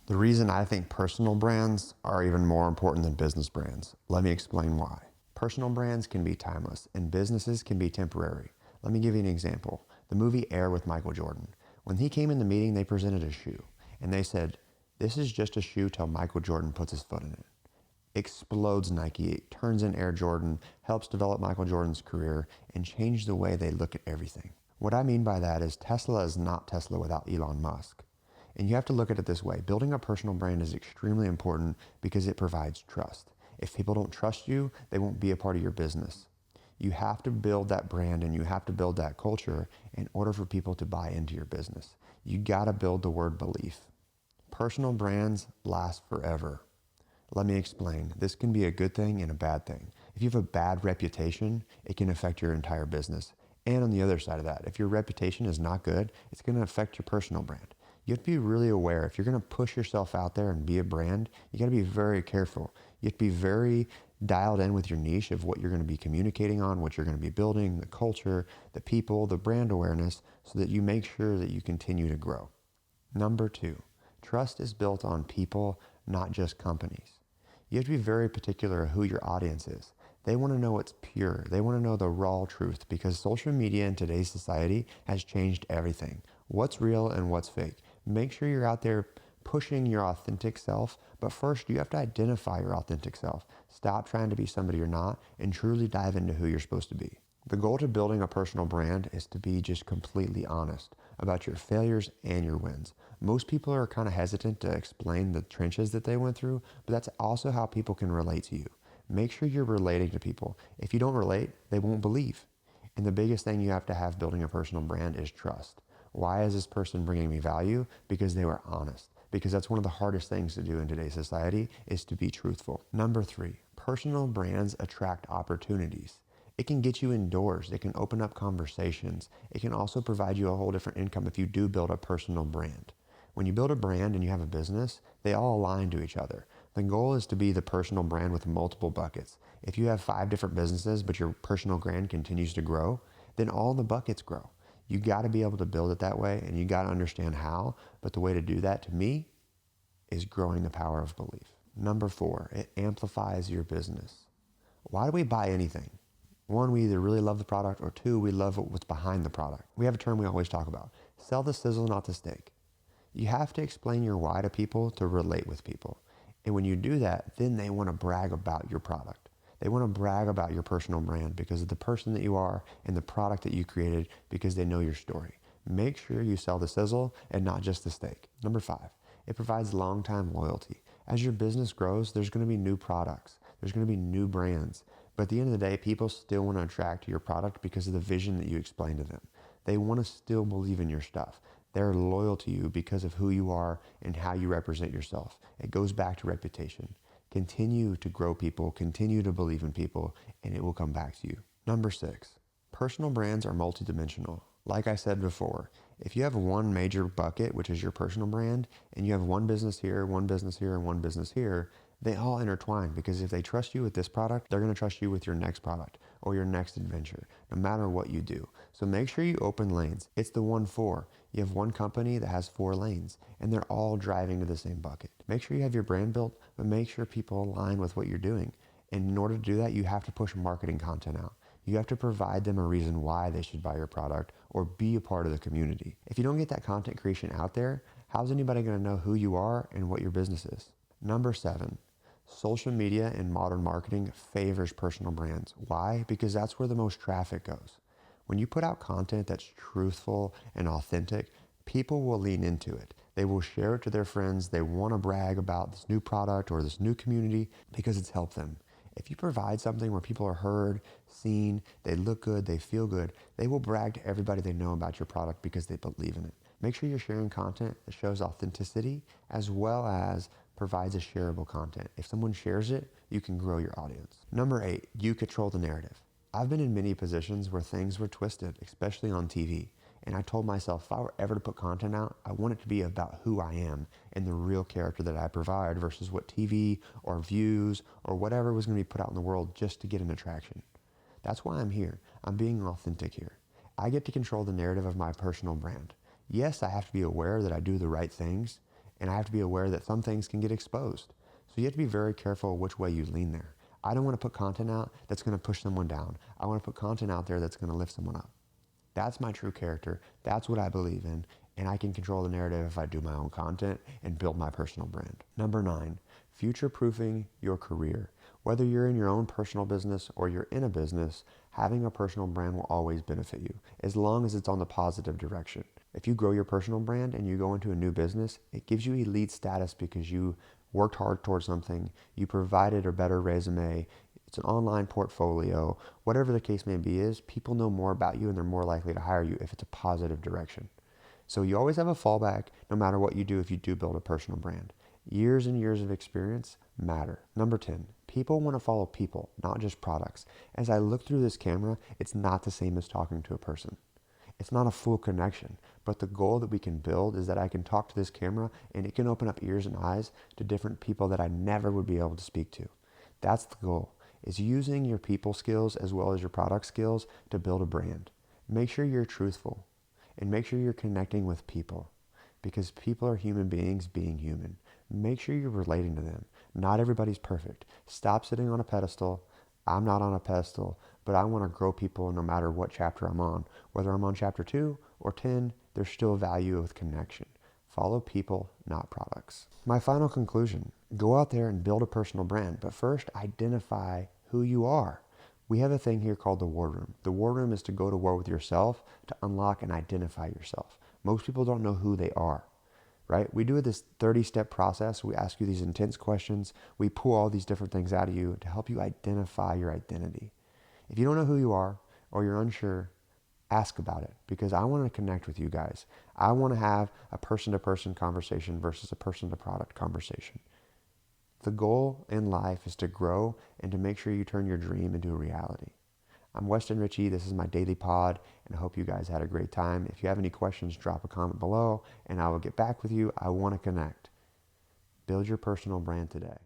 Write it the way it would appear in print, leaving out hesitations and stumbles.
The reason I think personal brands are even more important than business brands. Let me explain why. Personal brands can be timeless and businesses can be temporary. Let me give you an example. The movie Air with Michael Jordan. When he came in the meeting, they presented a shoe and they said, "This is just a shoe till Michael Jordan puts his foot in it." Explodes Nike, it turns in Air Jordan, helps develop Michael Jordan's career and change the way they look at everything. What I mean by that is Tesla is not Tesla without Elon Musk. And you have to look at it this way. Building a personal brand is extremely important because it provides trust. If people don't trust you, they won't be a part of your business. You have to build that brand and you have to build that culture in order for people to buy into your business. You gotta build the word belief. Personal brands last forever. Let me explain. This can be a good thing and a bad thing. If you have a bad reputation, it can affect your entire business. And on the other side of that, if your reputation is not good, it's going to affect your personal brand. You have to be really aware. If you're going to push yourself out there and be a brand, you got to be very careful. You have to be very dialed in with your niche of what you're going to be communicating on, what you're going to be building, the culture, the people, the brand awareness, so that you make sure that you continue to grow. Number 2, trust is built on people, not just companies. You have to be very particular of who your audience is. They want to know what's pure. They want to know the raw truth because social media in today's society has changed everything. What's real and what's fake. Make sure you're out there pushing your authentic self, but first you have to identify your authentic self. Stop trying to be somebody you're not and truly dive into who you're supposed to be. The goal to building a personal brand is to be just completely honest about your failures and your wins. Most people are kind of hesitant to explain the trenches that they went through, but that's also how people can relate to you. Make sure you're relating to people. If you don't relate, they won't believe. And the biggest thing you have to have building a personal brand is trust. Why is this person bringing me value? Because they were honest. Because that's one of the hardest things to do in today's society is to be truthful. Number 3, personal brands attract opportunities. It can get you indoors. It can open up conversations. It can also provide you a whole different income if you do build a personal brand. When you build a brand and you have a business, they all align to each other. The goal is to be the personal brand with multiple buckets. If you have 5 different businesses, but your personal brand continues to grow, then all the buckets grow. You got to be able to build it that way, and you got to understand how. But the way to do that, to me, is growing the power of belief. Number 4, it amplifies your business. Why do we buy anything? 1, we either really love the product, or 2, we love what's behind the product. We have a term we always talk about. Sell the sizzle, not the steak. You have to explain your why to people to relate with people. And when you do that, then they want to brag about your product. They want to brag about your personal brand because of the person that you are and the product that you created because they know your story. Make sure you sell the sizzle and not just the steak. Number 5, it provides long-time loyalty. As your business grows, there's going to be new products. There's going to be new brands. But at the end of the day, people still want to attract to your product because of the vision that you explain to them. They want to still believe in your stuff. They're loyal to you because of who you are and how you represent yourself. It goes back to reputation. Continue to grow people, continue to believe in people, and it will come back to you. Number 6, personal brands are multidimensional. Like I said before, if you have one major bucket, which is your personal brand, and you have one business here, one business here, and one business here, they all intertwine because if they trust you with this product, they're going to trust you with your next product or your next adventure, no matter what you do. So make sure you open lanes. It's the 1-4. You have one company that has 4 lanes and they're all driving to the same bucket. Make sure you have your brand built, but make sure people align with what you're doing. And in order to do that, you have to push marketing content out. You have to provide them a reason why they should buy your product or be a part of the community. If you don't get that content creation out there, how's anybody going to know who you are and what your business is? Number 7, social media and modern marketing favors personal brands. Why? Because that's where the most traffic goes. When you put out content that's truthful and authentic, people will lean into it. They will share it to their friends. They want to brag about this new product or this new community because it's helped them. If you provide something where people are heard, seen, they look good, they feel good, they will brag to everybody they know about your product because they believe in it. Make sure you're sharing content that shows authenticity as well as provides a shareable content. If someone shares it, you can grow your audience. Number 8, you control the narrative. I've been in many positions where things were twisted, especially on TV. And I told myself, if I were ever to put content out, I want it to be about who I am and the real character that I provide versus what TV or views or whatever was going to be put out in the world just to get an attraction. That's why I'm here. I'm being authentic here. I get to control the narrative of my personal brand. Yes, I have to be aware that I do the right things And I have to be aware that some things can get exposed. So you have to be very careful which way you lean there. I don't want to put content out that's going to push someone down. I want to put content out there that's going to lift someone up. That's my true character. That's what I believe in. And I can control the narrative if I do my own content and build my personal brand. Number 9, future-proofing your career. Whether you're in your own personal business or you're in a business, having a personal brand will always benefit you, as long as it's on the positive direction. If you grow your personal brand and you go into a new business, it gives you elite status because you worked hard towards something, you provided a better resume, it's an online portfolio, whatever the case may be is, people know more about you and they're more likely to hire you if it's a positive direction. So you always have a fallback no matter what you do if you do build a personal brand. Years and years of experience matter. Number 10, people want to follow people, not just products. As I look through this camera, it's not the same as talking to a person. It's not a full connection, but the goal that we can build is that I can talk to this camera and it can open up ears and eyes to different people that I never would be able to speak to. That's the goal, is using your people skills as well as your product skills to build a brand. Make sure you're truthful and make sure you're connecting with people, because people are human beings being human. Make sure you're relating to them. Not everybody's perfect. Stop sitting on a pedestal. I'm not on a pedestal, but I want to grow people no matter what chapter I'm on. Whether I'm on chapter 2 or 10, there's still value with connection. Follow people, not products. My final conclusion, go out there and build a personal brand, but first identify who you are. We have a thing here called the war room. The war room is to go to war with yourself to unlock and identify yourself. Most people don't know who they are, right? We do this 30-step process. We ask you these intense questions. We pull all these different things out of you to help you identify your identity. If you don't know who you are or you're unsure, ask about it, because I want to connect with you guys. I want to have a person-to-person conversation versus a person-to-product conversation. The goal in life is to grow and to make sure you turn your dream into a reality. I'm Weston Richey. This is my daily pod, and I hope you guys had a great time. If you have any questions, drop a comment below, and I will get back with you. I want to connect. Build your personal brand today.